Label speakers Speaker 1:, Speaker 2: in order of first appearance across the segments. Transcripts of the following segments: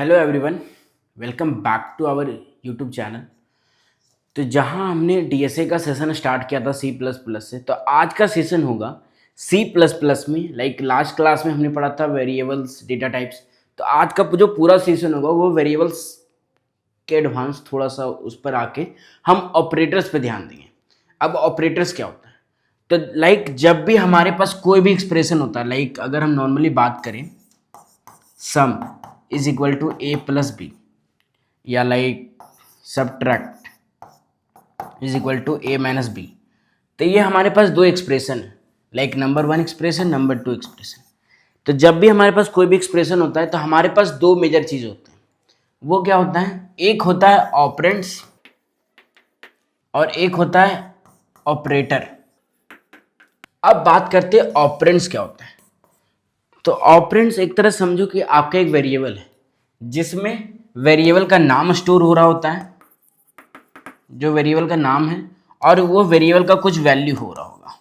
Speaker 1: Hello everyone, welcome back to our YouTube channel. तो जहां हमने डीएसए का सेशन स्टार्ट किया था सी प्लस प्लस से, तो आज का सेशन होगा सी प्लस प्लस में। लाइक लास्ट क्लास में हमने पढ़ा था वेरिएबल्स, डेटा टाइप्स। तो आज का जो पूरा सेशन होगा वो वेरिएबल्स के एडवांस थोड़ा सा उस पर आके हम ऑपरेटर्स पे ध्यान देंगे। अब ऑपरेटर्स क्या होता है? तो लाइक जब भी हमारे पास कोई भी एक्सप्रेशन होता है, लाइक अगर हम नॉर्मली बात करें sum is equal to a plus b, या like subtract is equal to a minus b, तो ये हमारे पास दो एक्सप्रेशन है, like number one expression, number two expression. तो जब भी हमारे पास कोई भी एक्सप्रेशन होता है तो हमारे पास दो मेजर चीज़ होते हैं। वो क्या होता है? एक होता है ऑपरेंड्स और एक होता है ऑपरेटर। अब बात करते हैं ऑपरेंड्स क्या होता है। तो ऑपरेंड्स एक तरह समझो कि आपका एक वेरिएबल है जिसमें वेरिएबल का नाम स्टोर हो रहा होता है, जो वेरिएबल का नाम है, और वो वेरिएबल का कुछ वैल्यू हो रहा होगा।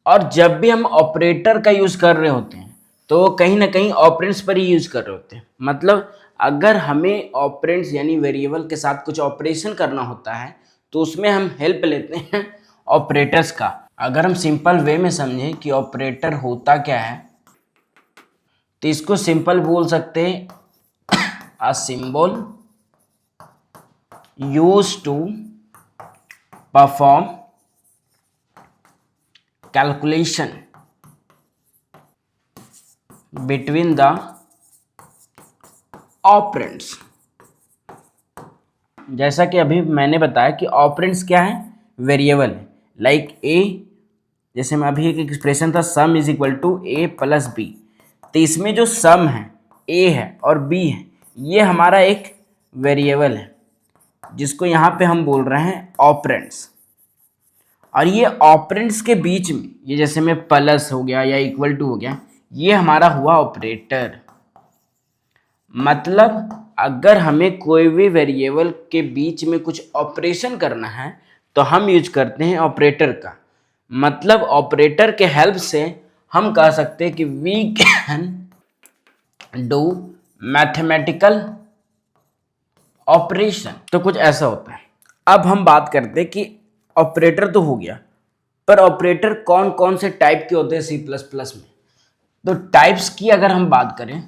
Speaker 1: और जब भी हम ऑपरेटर का यूज़ कर रहे होते हैं तो कहीं ना कहीं ऑपरेंड्स पर ही यूज़ कर रहे होते हैं। मतलब अगर हमें ऑपरेंड्स यानी वेरिएबल के साथ कुछ ऑपरेशन करना होता है तो उसमें हम हेल्प लेते हैं ऑपरेटर्स का। अगर हम सिंपल वे में समझें कि ऑपरेटर होता क्या है, तो इसको सिंपल बोल सकते हैं a symbol used to perform calculation between the operands। जैसा कि अभी मैंने बताया कि ऑपरेंड्स क्या है? वेरिएबल है। लाइक ए, जैसे मैं अभी एक एक्सप्रेशन था sum is equal to a plus b, तो इसमें जो सम है ए है और बी है, ये हमारा एक वेरिएबल है जिसको यहाँ पे हम बोल रहे हैं ऑपरेंड्स। और ये ऑपरेंड्स के बीच में, ये जैसे में प्लस हो गया या इक्वल टू हो गया, ये हमारा हुआ ऑपरेटर। मतलब अगर हमें कोई भी वेरिएबल के बीच में कुछ ऑपरेशन करना है तो हम यूज करते हैं ऑपरेटर का। मतलब ऑपरेटर के हेल्प से हम कह सकते हैं कि we can do mathematical operation. तो कुछ ऐसा होता है। अब हम बात करते हैं कि ऑपरेटर तो हो गया, पर ऑपरेटर कौन कौन से टाइप के होते हैं सी प्लस प्लस में। तो टाइप्स की अगर हम बात करें,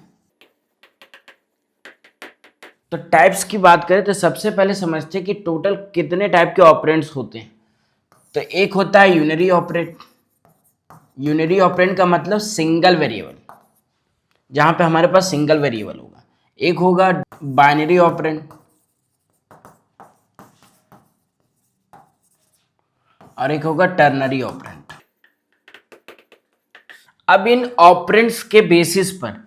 Speaker 1: तो टाइप्स की बात करें तो सबसे पहले समझते हैं कि टोटल कितने टाइप के ऑपरेंड्स होते हैं। तो एक होता है यूनरी ऑपरेट। यूनरी ऑपरेंड का मतलब सिंगल वेरिएबल, जहां पे हमारे पास सिंगल वेरिएबल होगा। एक होगा बाइनरी ऑपरेंड और एक होगा टर्नरी ऑपरेंड। अब इन ऑपरेंड्स के बेसिस पर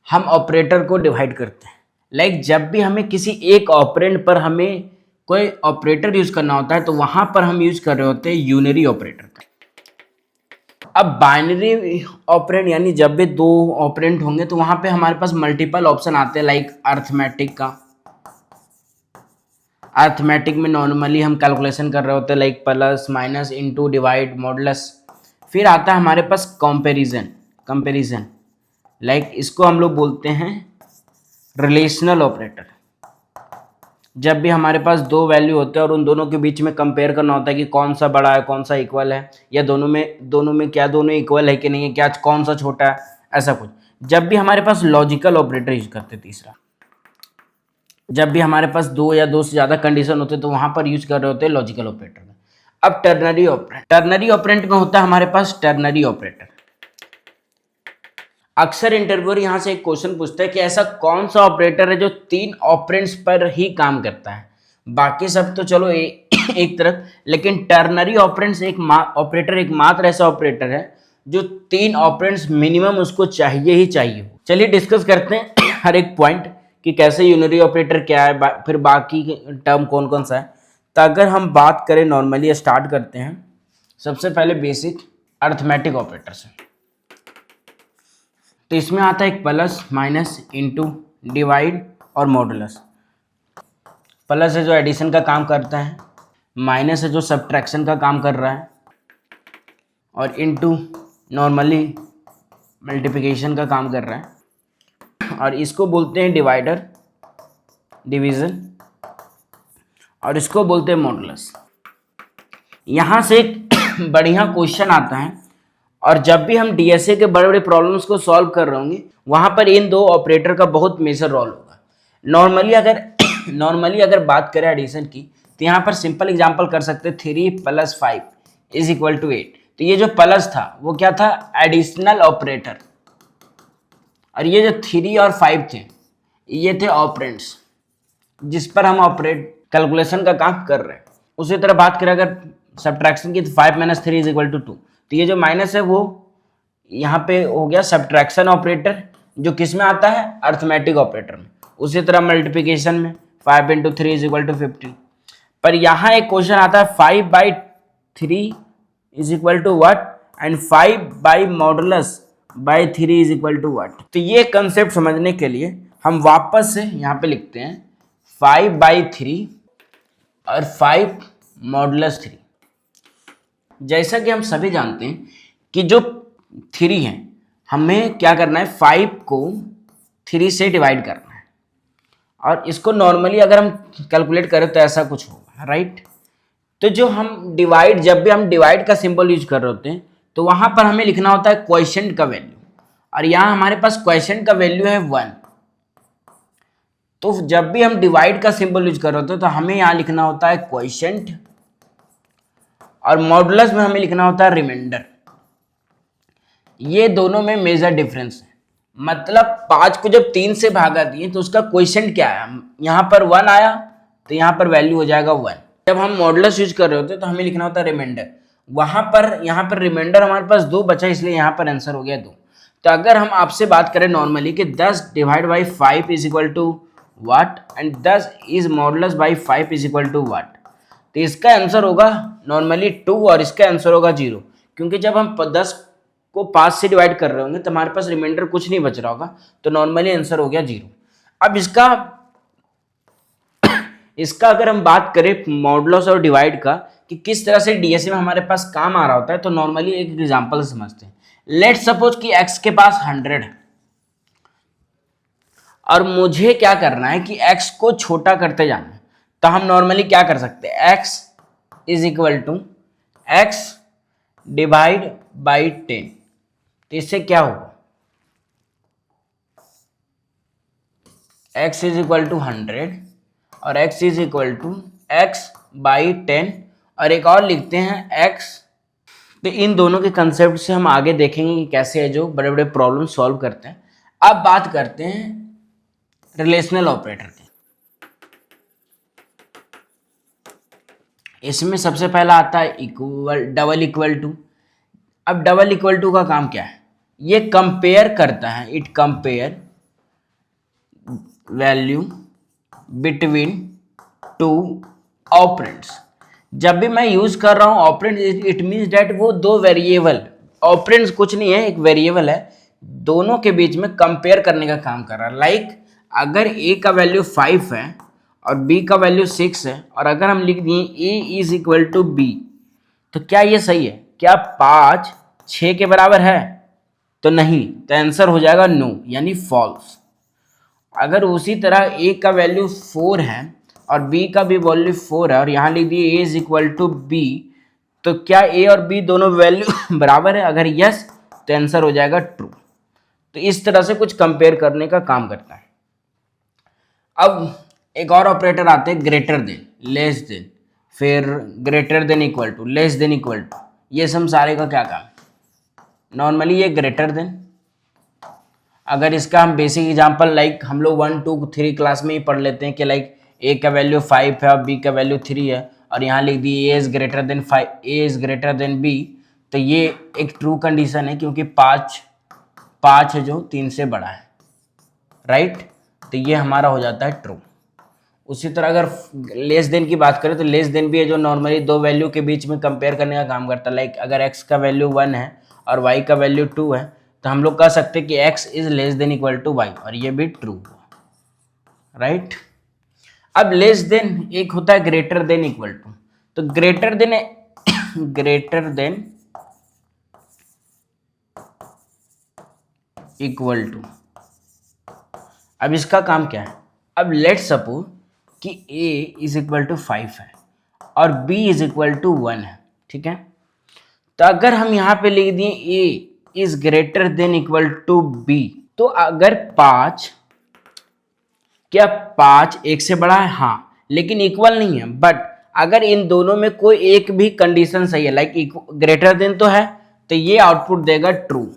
Speaker 1: हम ऑपरेटर को डिवाइड करते हैं। लाइक जब भी हमें किसी एक ऑपरेंड पर हमें कोई ऑपरेटर यूज करना होता है तो वहां पर हम यूज कर रहे होते हैं यूनरी ऑपरेटर का। अब बाइनरी ऑपरेंड यानी जब भी दो ऑपरेंड होंगे तो वहां पे हमारे पास मल्टीपल ऑप्शन आते हैं। लाइक अर्थमेटिक का, अर्थमेटिक में नॉर्मली हम कैलकुलेशन कर रहे होते हैं, like plus minus into divide modulus. फिर आता है हमारे पास कंपैरिजन, लाइक इसको हम लोग बोलते हैं रिलेशनल ऑपरेटर। जब भी हमारे पास दो वैल्यू होते हैं और उन दोनों के बीच में कंपेयर करना होता है कि कौन सा बड़ा है, कौन सा इक्वल है, या दोनों में क्या दोनों इक्वल है कि नहीं है, क्या कौन सा छोटा है, ऐसा कुछ। जब भी हमारे पास लॉजिकल ऑपरेटर यूज करते, तीसरा जब भी हमारे पास दो या दो से ज़्यादा कंडीशन होते तो वहां पर यूज कर रहे होते हैं लॉजिकल ऑपरेटर में। अब टर्नरी ऑपरेंट में होता है हमारे पास टर्नरी ऑपरेटर। अक्सर इंटरव्यूअर यहाँ से एक क्वेश्चन पूछता है कि ऐसा कौन सा ऑपरेटर है जो तीन ऑपरेंड्स पर ही काम करता है। बाकी सब तो चलो एक तरफ, लेकिन टर्नरी ऑपरेंड्स ऑपरेटर एकमात्र ऐसा ऑपरेटर है जो तीन ऑपरेंड्स मिनिमम उसको चाहिए ही चाहिए। चलिए डिस्कस करते हैं हर एक पॉइंट कि कैसे यूनरी ऑपरेटर क्या है, फिर बाकी टर्म कौन कौन सा है। तो अगर हम बात करें नॉर्मली, स्टार्ट करते हैं सबसे पहले बेसिक अर्थमेटिक ऑपरेटर से। तो इसमें आता है एक प्लस, माइनस, इनटू, डिवाइड और मॉडुलस। प्लस है जो एडिशन का काम करता है, माइनस है जो सब्ट्रैक्शन का काम कर रहा है, और इनटू नॉर्मली मल्टीप्लिकेशन का काम कर रहा है। और इसको बोलते हैं डिवाइडर, डिवीजन, और इसको बोलते हैं मॉडुलस। यहाँ से एक बढ़िया क्वेश्चन आता है, और जब भी हम डीएसए के बड़े बड़े प्रॉब्लम्स को सॉल्व कर रहे होंगे वहाँ पर इन दो ऑपरेटर का बहुत मेजर रोल होगा। नॉर्मली अगर बात करें एडिशन की, तो यहाँ पर सिंपल एग्जांपल कर सकते हैं 3 + 5 = 8। तो ये जो प्लस था वो क्या था, एडिशनल ऑपरेटर, और ये जो 3 और 5 थे ये थे ऑपरेंड्स जिस पर हम ऑपरेट कैलकुलेशन का काम कर रहे हैं। उसी तरह बात करें अगर सब्ट्रैक्शन की, तो 5 - 3 = 2। तो ये जो माइनस है वो यहाँ पे हो गया सब्ट्रैक्शन ऑपरेटर, जो किस में आता है, अर्थमेटिक ऑपरेटर में। उसी तरह मल्टीप्लिकेशन में 5 × 3 = 50। पर यहाँ एक क्वेश्चन आता है 5/3 = what एंड 5/3 = what। तो ये कंसेप्ट समझने के लिए हम वापस से यहाँ पे लिखते हैं 5/3 और 5/3। जैसा कि हम सभी जानते हैं कि जो 3 है, हमें क्या करना है, 5 को 3 से डिवाइड करना है, और इसको नॉर्मली अगर हम कैलकुलेट करें तो ऐसा कुछ होगा, राइट। तो जो हम डिवाइड, जब भी हम डिवाइड का सिंबल यूज कर रहे होते हैं तो वहां पर हमें लिखना होता है क्वोशिएंट का वैल्यू, और यहाँ हमारे पास क्वोशिएंट का वैल्यू है 1। तो जब भी हम डिवाइड का सिंबल यूज कर रहे होते हैं तो हमें यहाँ लिखना होता है क्वोशिएंट, और मॉडुलस में हमें लिखना होता है रिमाइंडर। ये दोनों में मेजर डिफरेंस है। मतलब 5 को जब 3 से भागा दिए तो उसका क्वोशिएंट क्या आया, यहाँ पर 1 आया, तो यहाँ पर वैल्यू हो जाएगा 1। जब हम मॉडुलस यूज कर रहे होते हैं तो हमें लिखना होता है रिमाइंडर। यहाँ पर रिमाइंडर हमारे पास 2 बचा, इसलिए यहाँ पर आंसर हो गया 2। तो अगर हम आपसे बात करें नॉर्मली कि 10 / 5 = what and 10 is modulus by 5 = what, तो इसका आंसर होगा नॉर्मली 2 और इसका आंसर होगा 0, क्योंकि जब हम 10 को 5 से डिवाइड कर रहे होंगे तो हमारे पास रिमाइंडर कुछ नहीं बच रहा होगा, तो नॉर्मली आंसर हो गया 0। अब इसका अगर हम बात करें मॉडुलस और डिवाइड का कि किस तरह से डीएसए में हमारे पास काम आ रहा होता है, तो नॉर्मली एक एग्जांपल समझते हैं। लेट सपोज कि x के पास 100 है और मुझे क्या करना है कि x को छोटा करते जाना है, तो हम नॉर्मली क्या कर सकते हैं, x = x डिवाइड बाई 10। तो इससे क्या होगा, x = 100 और x = x/10, और एक और लिखते हैं x। तो इन दोनों के कंसेप्ट से हम आगे देखेंगे कि कैसे है जो बड़े बड़े प्रॉब्लम सॉल्व करते हैं। अब बात करते हैं रिलेशनल ऑपरेटर की। इसमें सबसे पहला आता है डबल इक्वल टू। अब डबल इक्वल टू का काम क्या है, ये कंपेयर करता है, it compare value between 2 operands. जब भी मैं यूज कर रहा हूं ऑपरेंड, इट मीन्स डेट वो 2 वेरिएबल, ऑपरेंड्स कुछ नहीं है, एक वेरिएबल है, दोनों के बीच में कंपेयर करने का काम कर रहा है। लाइक अगर a का वैल्यू 5 है और b का वैल्यू 6 है, और अगर हम लिख दिए a = b, तो क्या ये सही है, क्या 5 6 के बराबर है, तो नहीं, तो आंसर हो जाएगा नो, यानी फॉल्स। अगर उसी तरह a का वैल्यू 4 है और b का भी वैल्यू 4 है और यहाँ लिख दिए a = b, तो क्या a और b दोनों वैल्यू बराबर है, अगर यस तो आंसर हो जाएगा ट्रू। तो इस तरह से कुछ कंपेयर करने का काम करता है। अब एक और ऑपरेटर आते हैं ग्रेटर देन, लेस देन, फिर greater than equal to, less than equal to. ये सब सारे का क्या काम, नॉर्मली ये ग्रेटर देन। अगर इसका हम बेसिक एग्जांपल लाइक हम लोग 1 2 3 क्लास में ही पढ़ लेते हैं कि लाइक a का वैल्यू 5 है और b का वैल्यू 3 है, और यहाँ लिख दिए a is greater then 5, a is greater then b, तो ये एक ट्रू कंडीशन है क्योंकि 5 है जो 3 से बड़ा है, राइट। तो ये हमारा हो जाता है ट्रू। उसी तरह अगर लेस देन की बात करें तो लेस देन भी है जो नॉर्मली 2 वैल्यू के बीच में कंपेयर करने का काम करता है। लाइक अगर x का वैल्यू 1 है और y का वैल्यू 2 है, तो हम लोग कह सकते हैं कि x is less than equal to y, और ये भी ट्रू हुआ, राइट। अब लेस देन एक होता है ग्रेटर देन इक्वल टू। तो ग्रेटर देन इक्वल टू अब इसका काम क्या है, अब लेट सपोज कि a इज इक्वल टू 5 है और b इज इक्वल टू 1 है, ठीक है। तो अगर हम यहाँ पे लिख दिए a is greater than equal to b, तो अगर 5, क्या 5 1 से बड़ा है, हाँ, लेकिन इक्वल नहीं है, बट अगर इन दोनों में कोई एक भी कंडीशन सही है, लाइक ग्रेटर देन तो है, तो ये आउटपुट देगा ट्रू।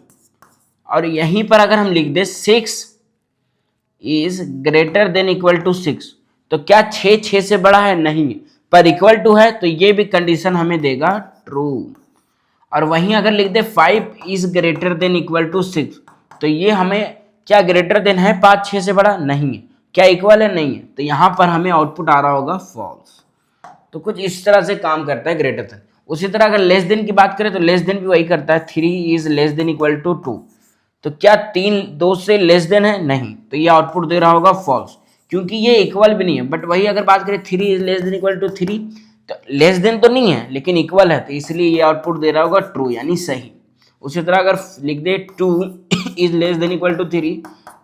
Speaker 1: और यहीं पर अगर हम लिख दे 6 is greater than equal to 6, तो क्या 6 से बड़ा है, नहीं, पर इक्वल टू है, तो ये भी कंडीशन हमें देगा ट्रू। और वहीं अगर लिख दे 5 is greater than equal to 6, तो ये हमें क्या ग्रेटर देन है 5 6 से बड़ा, नहीं है, क्या इक्वल है, नहीं है, तो यहाँ पर हमें आउटपुट आ रहा होगा फॉल्स। तो कुछ इस तरह से काम करता है ग्रेटर देन। उसी तरह अगर लेस देन की बात करें तो लेस देन भी वही करता है, 3 is less than equal to 2, तो क्या 3 2 से लेस देन है, नहीं, तो ये आउटपुट दे रहा होगा फॉल्स, क्योंकि ये इक्वल भी नहीं है। बट वही अगर बात करें 3 is less than equal to 3, तो लेस देन तो नहीं है लेकिन इक्वल है, तो इसलिए ये आउटपुट दे रहा होगा ट्रू, यानी सही। उसी तरह अगर लिख दे 2 is less than equal to 3,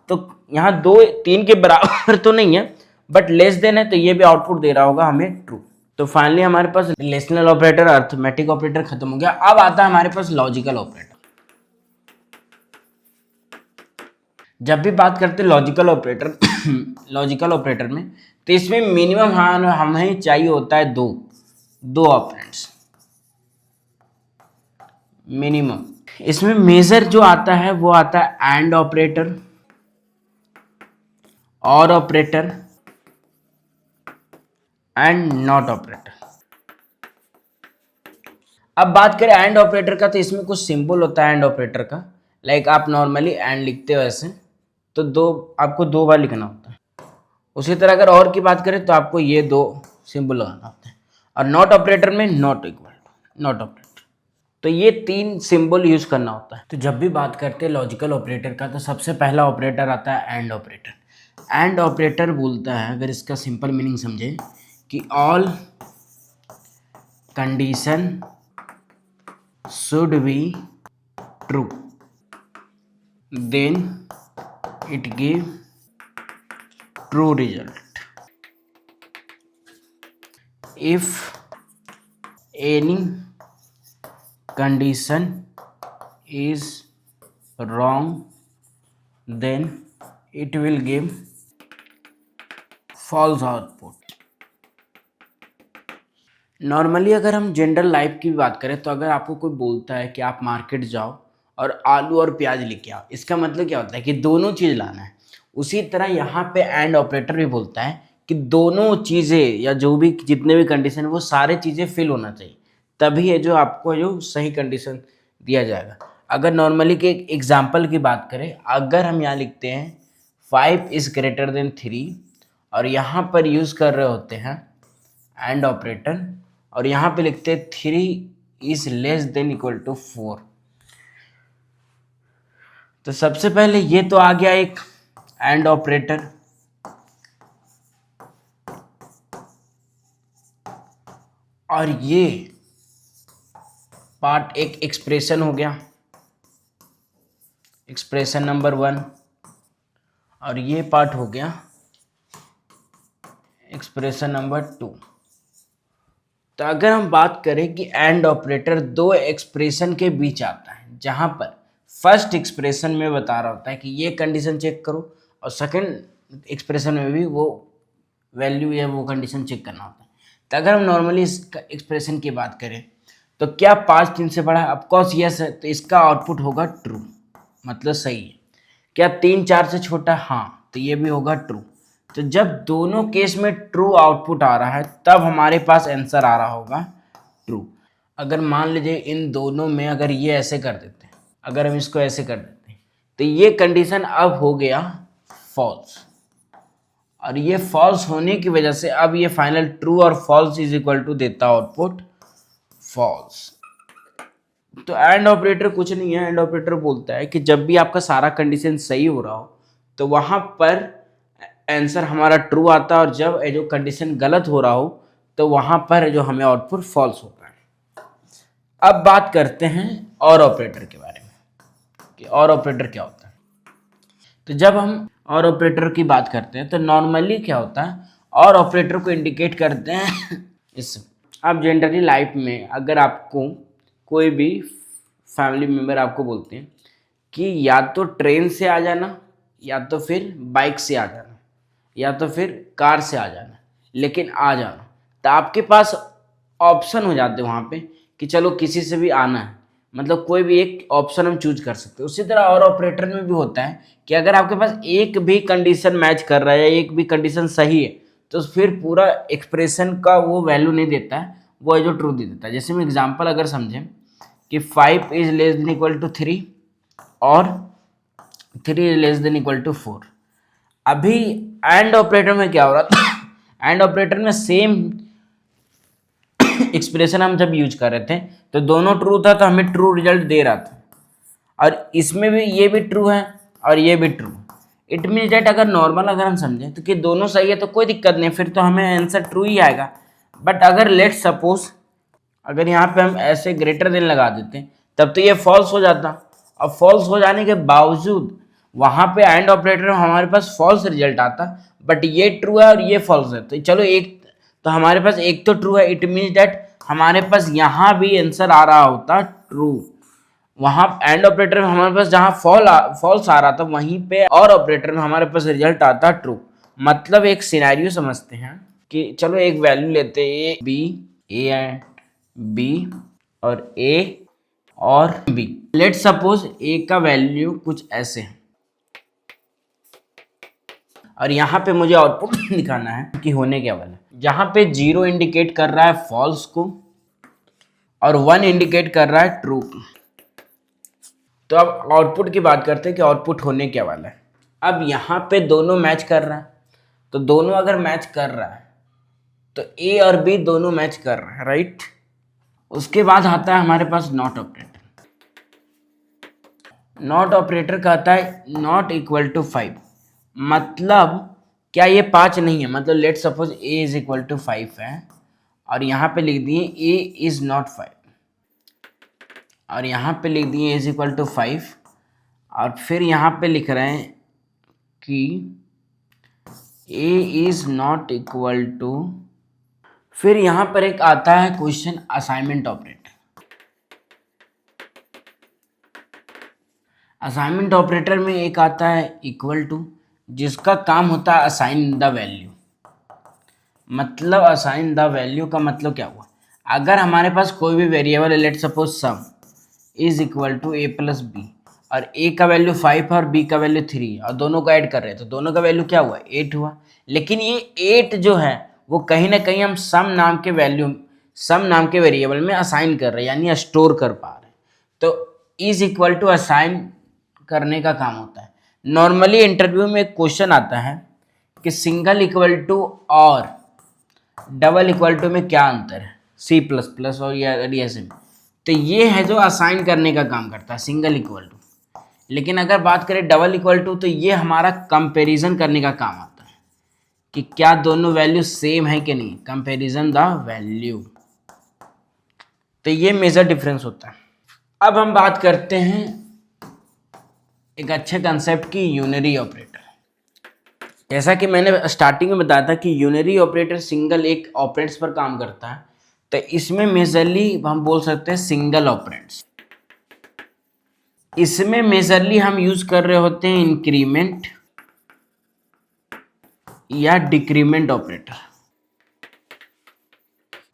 Speaker 1: तो यहाँ 2 3 के बराबर तो नहीं है, बट लेस देन है, तो ये भी आउटपुट दे रहा होगा हमें ट्रू। तो फाइनली हमारे पास रिलेशनल ऑपरेटर, अर्थमेटिक ऑपरेटर खत्म हो गया। अब आता है हमारे पास लॉजिकल ऑपरेटर। जब भी बात करते हैं लॉजिकल ऑपरेटर लॉजिकल ऑपरेटर में, तो इसमें मिनिमम हमें चाहिए होता है दो ऑपरेंड्स मिनिमम। इसमें मेजर जो आता है वो आता है एंड ऑपरेटर, और ऑपरेटर एंड नॉट ऑपरेटर। अब बात करें एंड ऑपरेटर का, तो इसमें कुछ सिंबल होता है एंड ऑपरेटर का, लाइक आप नॉर्मली एंड लिखते हो ऐसे, तो आपको 2 बार लिखना होता है। उसी तरह अगर और की बात करें तो आपको ये 2 सिंबल लगाना होता है। और नॉट ऑपरेटर में not equal to, not operator, तो ये 3 सिंबल यूज करना होता है। तो जब भी बात करते हैं लॉजिकल ऑपरेटर का, तो सबसे पहला ऑपरेटर आता है एंड ऑपरेटर। एंड ऑपरेटर बोलता है, अगर इसका सिंपल मीनिंग समझे, कि all condition should be true, then it give true result. If any condition is wrong, then it will give false output। Normally अगर हम जनरल लाइफ की बात करें, तो अगर आपको कोई बोलता है कि आप मार्केट जाओ और आलू और प्याज लेके आओ, इसका मतलब क्या होता है कि दोनों चीज़ लाना है। उसी तरह यहाँ पे एंड ऑपरेटर भी बोलता है कि दोनों चीज़ें या जो भी जितने भी कंडीशन वो सारे चीज़ें फिल होना चाहिए, तभी है जो आपको जो सही कंडीशन दिया जाएगा। अगर नॉर्मली के एग्जाम्पल की बात करें, अगर हम यहाँ लिखते हैं 5 इज ग्रेटर देन 3 और यहाँ पर यूज़ कर रहे होते हैं एंड ऑपरेटर, और यहाँ पे लिखते हैं 3 is less than equal to 4, तो सबसे पहले ये तो आ गया एक एंड ऑपरेटर। और ये पार्ट एक एक्सप्रेशन हो गया, एक्सप्रेशन नंबर 1, और ये पार्ट हो गया एक्सप्रेशन नंबर 2। तो अगर हम बात करें कि एंड ऑपरेटर 2 एक्सप्रेशन के बीच आता है, जहां पर फर्स्ट एक्सप्रेशन में बता रहा होता है कि ये कंडीशन चेक करो, और सेकंड एक्सप्रेशन में भी वो वैल्यू या वो कंडीशन चेक करना होता है। तो अगर हम नॉर्मली इस एक्सप्रेशन की बात करें, तो क्या 5 3 से बड़ा है, ऑफकोर्स यस है, तो इसका आउटपुट होगा ट्रू, मतलब सही है। क्या 3 4 से छोटा, हाँ, तो ये भी होगा ट्रू। तो जब दोनों केस में ट्रू आउटपुट आ रहा है, तब हमारे पास आंसर आ रहा होगा ट्रू। अगर मान लीजिए इन दोनों में अगर ये ऐसे कर देते हैं, अगर हम इसको ऐसे कर देते हैं, तो ये कंडीशन अब हो गया फॉल्स, और ये फॉल्स होने की वजह से अब ये फाइनल ट्रू और फॉल्स इज इक्वल टू देता आउटपुट फॉल्स। तो एंड ऑपरेटर कुछ नहीं है, एंड ऑपरेटर बोलता है कि जब भी आपका सारा कंडीशन सही हो रहा हो, तो वहां पर आंसर हमारा ट्रू आता है, और जब जो कंडीशन गलत हो रहा हो, तो वहां पर जो हमें आउटपुट फॉल्स होता है। अब बात करते हैं और ऑपरेटर के बारे में कि और ऑपरेटर क्या होता है। तो जब हम और ऑपरेटर की बात करते हैं तो नॉर्मली क्या होता है, और ऑपरेटर को इंडिकेट करते हैं इससे। अब जनरली लाइफ में अगर आपको कोई भी फैमिली मेम्बर आपको बोलते हैं कि या तो ट्रेन से आ जाना, या तो फिर बाइक से आ जाना, या तो फिर कार से आ जाना, लेकिन आ जाना, तो आपके पास ऑप्शन हो जाते हैं वहाँ पे कि चलो किसी से भी आना है, मतलब कोई भी एक ऑप्शन हम चूज कर सकते हैं। उसी तरह और ऑपरेटर में भी होता है कि अगर आपके पास एक भी कंडीशन मैच कर रहा है या एक भी कंडीशन सही है, तो फिर पूरा एक्सप्रेशन का वो वैल्यू नहीं देता है, वो है जो ट्रू दे देता है। जैसे हम एग्जाम्पल अगर समझें कि 5 is less than equal to 3 और 3 is less than equal to 4। अभी एंड ऑपरेटर में क्या हो रहा था, एंड ऑपरेटर में सेम एक्सप्रेशन हम जब यूज कर रहे थे तो दोनों ट्रू था, तो हमें ट्रू रिजल्ट दे रहा था, और इसमें भी ये भी ट्रू है और ये भी ट्रू। इट मीन्स डेट अगर नॉर्मल अगर हम समझें तो कि दोनों सही है तो कोई दिक्कत नहीं, फिर तो हमें आंसर ट्रू ही आएगा। बट अगर लेट सपोज अगर यहाँ पे हम ऐसे ग्रेटर देन लगा देते तब तो ये फॉल्स हो जाता, और फॉल्स हो जाने के बावजूद वहाँ पे एंड ऑपरेटर में हमारे पास फॉल्स रिजल्ट आता, बट ये ट्रू है और ये फॉल्स है, तो चलो एक तो हमारे पास एक तो ट्रू है। इट मीन्स दैट हमारे पास यहाँ भी आंसर आ रहा होता ट्रू, वहाँ एंड ऑपरेटर में हमारे पास जहाँ फॉल्स आ रहा था वहीं पे और ऑपरेटर में हमारे पास रिजल्ट आता ट्रू। मतलब एक सिनेरियो समझते हैं कि चलो एक वैल्यू लेते हैं ए एंड बी और ए और बी। लेट सपोज ए का वैल्यू कुछ ऐसे है और यहाँ पे मुझे आउटपुट दिखाना है कि होने क्या वाला है। जहाँ पे 0 इंडिकेट कर रहा है फॉल्स को और 1 इंडिकेट कर रहा है ट्रू। तो अब आउटपुट की बात करते हैं कि आउटपुट होने क्या वाला है। अब यहाँ पे दोनों मैच कर रहा है, तो दोनों अगर मैच कर रहा है तो ए और बी दोनों मैच कर रहा है, राइट। उसके बाद आता है हमारे पास नॉट ऑपरेटर। नॉट ऑपरेटर कहता है नॉट इक्वल टू 5, मतलब क्या ये 5 नहीं है, मतलब let suppose a is equal to 5 है और यहाँ पे लिख दिए ए इज नॉट 5, और यहाँ पे लिख दिए इज इक्वल टू 5, और फिर यहाँ पे लिख रहे हैं कि ए इज नॉट इक्वल टू, फिर यहाँ पर एक आता है question assignment operator. Assignment operator में एक आता है इक्वल टू, जिसका काम होता है असाइन द वैल्यू। मतलब असाइन द वैल्यू का मतलब क्या हुआ, अगर हमारे पास कोई भी वेरिएबल है, let suppose sum is equal to a plus b, और ए का वैल्यू 5 और बी का वैल्यू 3, और दोनों को ऐड कर रहे हैं तो दोनों का वैल्यू क्या हुआ 8 हुआ। लेकिन ये 8 जो है वो कहीं ना कहीं हम सम नाम के वेरिएबल में असाइन कर रहे हैं, यानी स्टोर कर पा रहे हैं। तो इज इक्वल टू असाइन करने का काम होता है। नॉर्मली इंटरव्यू में एक क्वेश्चन आता है कि सिंगल इक्वल टू और डबल इक्वल टू में क्या अंतर है C++ और या DSA में, तो ये है जो असाइन करने का काम करता है सिंगल इक्वल टू। लेकिन अगर बात करें डबल इक्वल टू तो ये हमारा कंपैरिजन करने का काम आता है कि क्या दोनों वैल्यू सेम है कि नहीं, कंपैरिजन द वैल्यू। तो ये मेजर डिफरेंस होता है। अब हम बात करते हैं एक अच्छे कंसेप्ट की, यूनरी ऑपरेटर। जैसा कि मैंने स्टार्टिंग में बताया था कि यूनरी ऑपरेटर सिंगल एक ऑपरेंड्स पर काम करता है, तो इसमें मेजरली हम बोल सकते हैं सिंगल ऑपरेंड्स। इसमें मेजरली हम यूज कर रहे होते हैं इंक्रीमेंट या डिक्रीमेंट ऑपरेटर।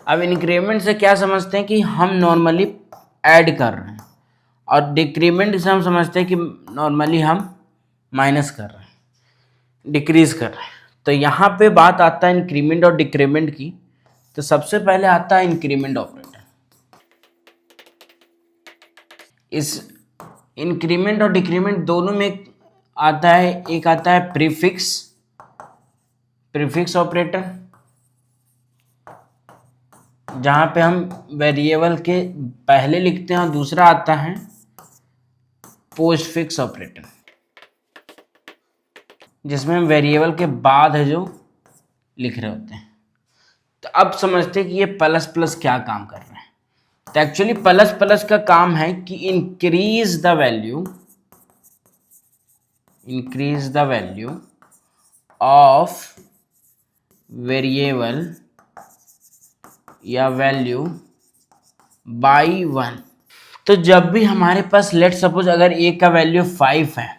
Speaker 1: अब इंक्रीमेंट से क्या समझते हैं कि हम नॉर्मली ऐड कर रहे हैं, और डिक्रीमेंट से हम समझते हैं कि नॉर्मली हम माइनस कर रहे हैं, डिक्रीज कर रहे हैं। तो यहाँ पे बात आता है इंक्रीमेंट और डिक्रीमेंट की, तो सबसे पहले आता है इंक्रीमेंट ऑपरेटर। इस इंक्रीमेंट और डिक्रीमेंट दोनों में आता है, एक आता है प्रीफिक्स ऑपरेटर, जहाँ पे हम वेरिएबल के पहले लिखते हैं, और दूसरा आता है पोस्टफिक्स ऑपरेटर, जिसमें हम वेरिएबल के बाद है जो लिख रहे होते हैं। तो अब समझते हैं कि ये प्लस प्लस क्या काम कर रहे हैं। तो एक्चुअली प्लस प्लस का काम है कि increase the value increase the value of variable या वैल्यू बाई 1। तो जब भी हमारे पास लेट सपोज अगर ए का वैल्यू 5 है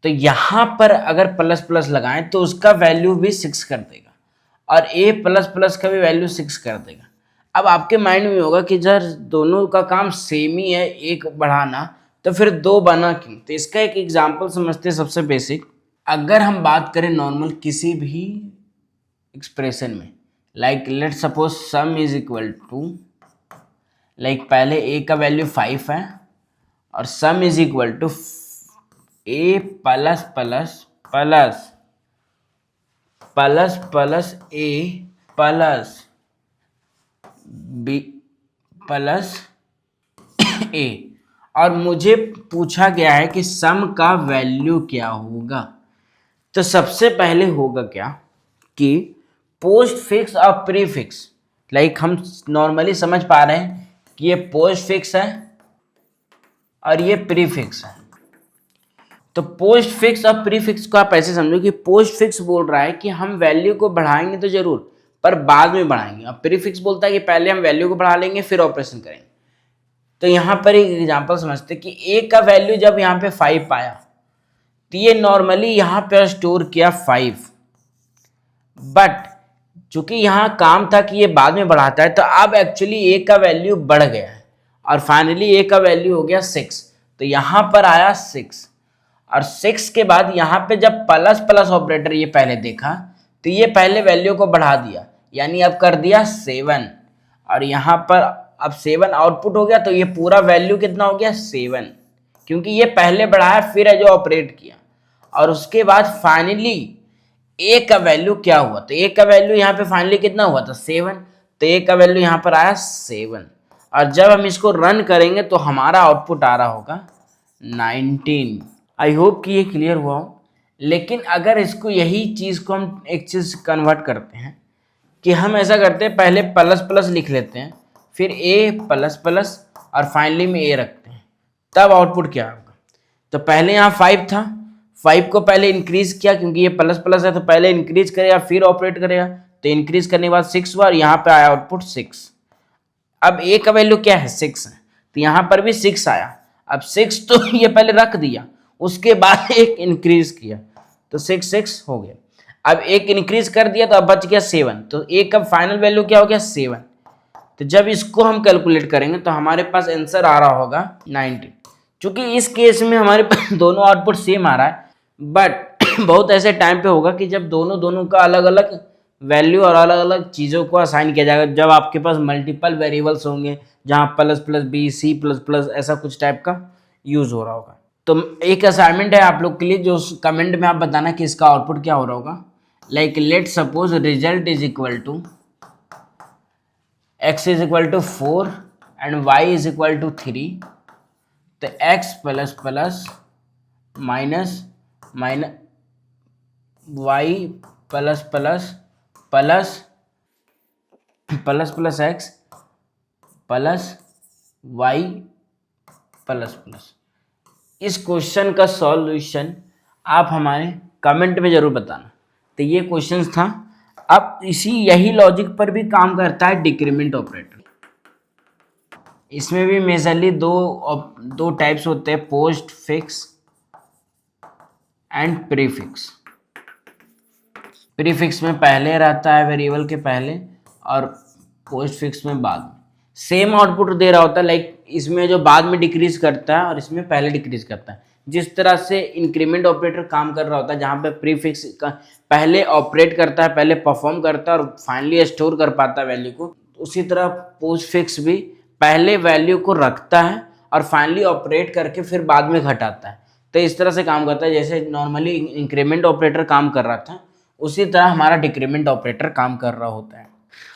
Speaker 1: तो यहाँ पर अगर प्लस प्लस लगाएं तो उसका वैल्यू भी 6 कर देगा और ए प्लस प्लस का भी वैल्यू 6 कर देगा। अब आपके माइंड में होगा कि जब दोनों का काम सेम ही है, एक बढ़ाना, तो फिर दो बना क्यों? तो इसका एक एग्जांपल समझते हैं। सबसे बेसिक, अगर हम बात करें नॉर्मल किसी भी एक्सप्रेशन में, like let suppose sum is equal to, like पहले ए का वैल्यू 5 है और sum is equal to a plus plus plus plus plus a plus b plus a, और मुझे पूछा गया है कि सम का वैल्यू क्या होगा। तो सबसे पहले होगा क्या कि पोस्ट फिक्स और प्री फिक्स, लाइक हम नॉर्मली समझ पा रहे हैं कि ये पोस्ट फिक्स है और ये प्री फिक्स है। तो पोस्ट फिक्स और प्री फिक्स को आप ऐसे समझो कि पोस्ट फिक्स बोल रहा है कि हम वैल्यू को बढ़ाएंगे तो जरूर, पर बाद में बढ़ाएंगे, और प्री फिक्स बोलता है कि पहले हम वैल्यू को बढ़ा लेंगे फिर ऑपरेशन करेंगे। तो यहाँ पर एक एग्जांपल समझते हैं कि ए का वैल्यू जब यहाँ पे 5 आया तो ये नॉर्मली यहाँ पे स्टोर किया 5, बट चूंकि यहाँ काम था कि ये बाद में बढ़ाता है, तो अब एक्चुअली ए का वैल्यू बढ़ गया है और फाइनली ए का वैल्यू हो गया 6। तो यहाँ पर आया 6, और 6 के बाद यहाँ पे जब प्लस प्लस ऑपरेटर ये पहले देखा तो ये पहले वैल्यू को बढ़ा दिया, यानी अब कर दिया 7, और यहाँ पर अब 7 आउटपुट हो गया। तो ये पूरा वैल्यू कितना हो गया 7, क्योंकि ये पहले बढ़ाया फिर है जो ऑपरेट किया। और उसके बाद फाइनली ए का वैल्यू क्या हुआ, तो ए का वैल्यू यहाँ पे फाइनली कितना हुआ था 7, तो ए का वैल्यू यहाँ पर आया 7, और जब हम इसको रन करेंगे तो हमारा आउटपुट आ रहा होगा 19। आई होप कि ये क्लियर हुआ हो। लेकिन अगर इसको यही चीज़ को हम एक चीज़ कन्वर्ट करते हैं कि हम ऐसा करते हैं, पहले प्लस प्लस लिख लेते हैं, फिर ए प्लस प्लस और फाइनली में ए रखते हैं, तब आउटपुट क्या होगा। तो पहले यहाँ 5 था, 5 को पहले इंक्रीज किया क्योंकि ये प्लस प्लस है, तो पहले इंक्रीज करेगा फिर ऑपरेट करेगा, तो इंक्रीज करने के बाद 6 हुआ और यहाँ पे आया आउटपुट 6। अब ए का वैल्यू क्या है 6 है, तो यहाँ पर भी 6 आया। अब 6 तो ये पहले रख दिया, उसके बाद एक इंक्रीज किया तो 6 हो गया। अब एक इंक्रीज कर दिया तो अब बच गया 7, तो ए का फाइनल वैल्यू क्या हो गया 7। तो जब इसको हम कैलकुलेट करेंगे तो हमारे पास आंसर आ रहा होगा 90। चूंकि इस केस में हमारे पास दोनों आउटपुट सेम आ रहा है, बट बहुत ऐसे टाइम पे होगा कि जब दोनों का अलग अलग वैल्यू और अलग अलग चीज़ों को असाइन किया जाएगा, जब आपके पास मल्टीपल वेरिएबल्स होंगे जहाँ plus plus b c plus plus ऐसा कुछ टाइप का यूज़ हो रहा होगा। तो एक असाइनमेंट है आप लोग के लिए, जो कमेंट में आप बताना कि इसका आउटपुट क्या हो रहा होगा। Like let suppose result is equal to x is equal to 4 and y is equal to 3, तो x plus plus minus minus y plus plus plus plus plus x plus y plus plus. इस question का solution आप हमारे comment में जरूर बताना। तो ये क्वेश्चन था। अब यही लॉजिक पर भी काम करता है डिक्रीमेंट ऑपरेटर। इसमें भी मेजरली दो टाइप्स होते हैं, post fix and prefix. Prefix में पहले रहता है वेरिएबल के पहले, और पोस्ट फिक्स में बाद में। सेम आउटपुट दे रहा होता है, लाइक इसमें जो बाद में डिक्रीज करता है और इसमें पहले डिक्रीज करता है। जिस तरह से इंक्रीमेंट ऑपरेटर काम कर रहा होता है, जहाँ पे प्रीफिक्स का पहले ऑपरेट करता है, पहले परफॉर्म करता है और फाइनली स्टोर कर पाता है वैल्यू को, उसी तरह पोस्ट फिक्स भी पहले वैल्यू को रखता है और फाइनली ऑपरेट करके फिर बाद में घटाता है। तो इस तरह से काम करता है, जैसे नॉर्मली इंक्रीमेंट ऑपरेटर काम कर रहा था, उसी तरह हमारा डिक्रीमेंट ऑपरेटर काम कर रहा होता है।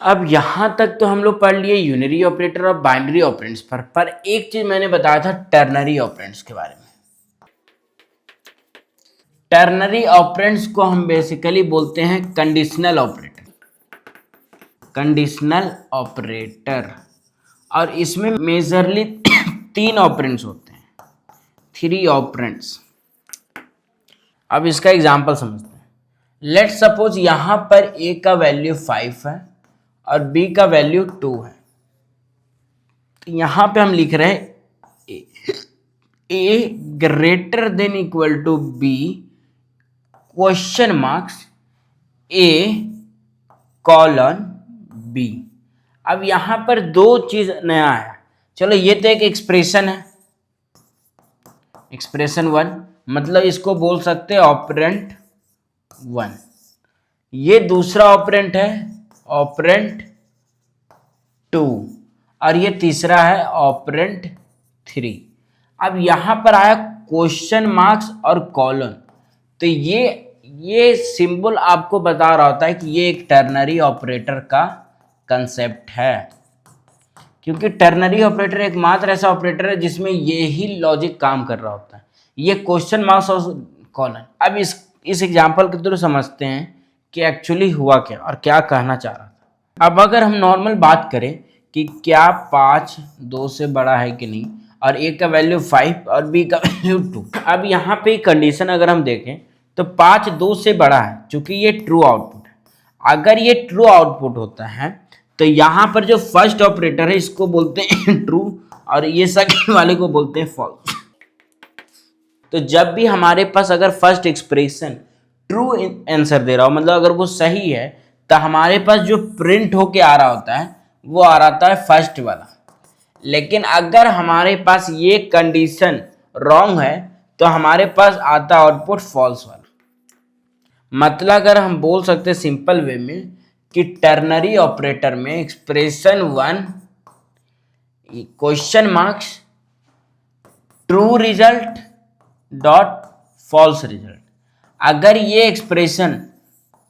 Speaker 1: अब यहाँ तक तो हम लोग पढ़ लिए यूनरी ऑपरेटर और बाइनरी ऑपरेंड्स पर एक चीज मैंने बताया था टर्नरी ऑपरेंड्स के बारे में। टर्नरी ऑपरेंड्स को हम बेसिकली बोलते हैं कंडीशनल ऑपरेटर। कंडीशनल ऑपरेटर, और इसमें मेजरली 3 ऑपरेंड्स होते हैं, 3 ऑपरेंड्स। अब इसका एग्जाम्पल समझते हैं। लेट सपोज यहां पर a का वैल्यू 5 है और b का वैल्यू 2 है। तो यहां पे हम लिख रहे हैं a greater than equal to b question marks a colon b। अब यहां पर दो चीज नया है। चलो ये तो एक एक्सप्रेशन है, एक्सप्रेशन 1, मतलब इसको बोल सकते हैं ऑपरेंट 1। ये दूसरा ऑपरेंट है ऑपरेंट 2 और ये तीसरा है ऑपरेंट 3। अब यहां पर आया क्वेश्चन मार्क्स और कॉलन, तो ये सिंबल आपको बता रहा होता है कि ये एक टर्नरी ऑपरेटर का कंसेप्ट है, क्योंकि टर्नरी ऑपरेटर एकमात्र ऐसा ऑपरेटर है जिसमें ये ही लॉजिक काम कर रहा होता है, ये क्वेश्चन मार्क्स और कॉलन। अब इस एग्जांपल के थ्रू समझते हैं कि एक्चुअली हुआ क्या और क्या कहना चाह रहा था। अब अगर हम नॉर्मल बात करें कि क्या 5 2 से बड़ा है कि नहीं, और a का वैल्यू 5 और b का वैल्यू 2। अब यहाँ पे कंडीशन अगर हम देखें तो 5 2 से बड़ा है, क्योंकि ये ट्रू आउटपुट है। अगर ये ट्रू आउटपुट होता है तो यहाँ पर जो फर्स्ट ऑपरेटर है इसको बोलते हैं ट्रू और ये सेकंड वाले को बोलते हैं फॉल्स। तो जब भी हमारे पास अगर फर्स्ट एक्सप्रेशन ट्रू आंसर दे रहा हो, मतलब अगर वो सही है, तो हमारे पास जो प्रिंट होके आ रहा होता है वो आ रहा है फर्स्ट वाला। लेकिन अगर हमारे पास ये कंडीशन रॉन्ग है तो हमारे पास आता आउटपुट फॉल्स वाला। मतलब अगर हम बोल सकते सिंपल वे में कि टर्नरी ऑपरेटर में expression 1 question marks true result dot false result. अगर ये एक्सप्रेशन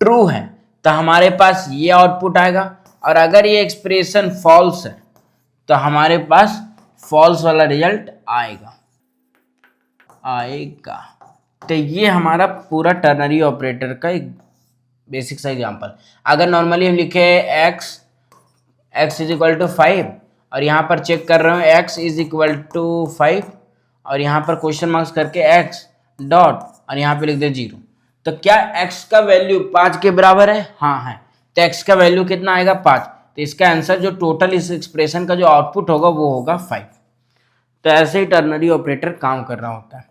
Speaker 1: ट्रू है तो हमारे पास ये आउटपुट आएगा, और अगर ये एक्सप्रेशन फॉल्स है तो हमारे पास फॉल्स वाला रिजल्ट आएगा। तो ये हमारा पूरा टर्नरी ऑपरेटर का एक बेसिक सा एग्जांपल। अगर नॉर्मली हम लिखे x इज इक्वल टू 5 और यहाँ पर चेक कर रहे हो x इज इक्वल टू 5 और यहाँ पर क्वेश्चन मार्क्स करके x डॉट और यहाँ पे लिख दे 0, तो क्या x का वैल्यू 5 के बराबर है? हाँ है। तो x का वैल्यू कितना आएगा? 5। तो इसका आंसर जो टोटल इस एक्सप्रेशन का जो आउटपुट होगा वो होगा 5। तो ऐसे ही टर्नरी ऑपरेटर काम कर रहा होता है।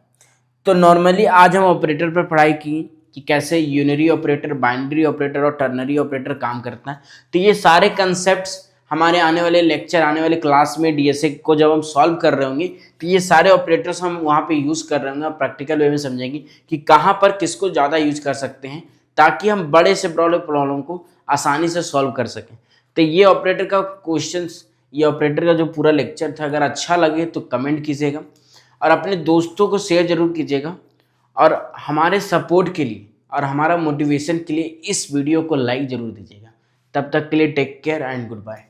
Speaker 1: तो नॉर्मली आज हम ऑपरेटर पर पढ़ाई की कि कैसे यूनरी ऑपरेटर, बाइनरी ऑपरेटर और टर्नरी ऑपरेटर काम करता है। तो ये सारे कंसेप्ट्स हमारे आने वाले लेक्चर, आने वाले क्लास में डीएसए को जब हम सॉल्व कर रहे होंगे तो ये सारे ऑपरेटर्स हम वहाँ पे यूज़ कर रहे होंगे। प्रैक्टिकल वे में समझेंगे कि कहाँ पर किसको ज़्यादा यूज कर सकते हैं ताकि हम बड़े से बड़े प्रॉब्लम को आसानी से सॉल्व कर सकें। तो ये ऑपरेटर का क्वेश्चंस, ये ऑपरेटर का जो पूरा लेक्चर था, अगर अच्छा लगे तो कमेंट कीजिएगा और अपने दोस्तों को शेयर जरूर कीजिएगा, और हमारे सपोर्ट के लिए और हमारा मोटिवेशन के लिए इस वीडियो को लाइक जरूर दीजिएगा। तब तक के लिए take care and good bye.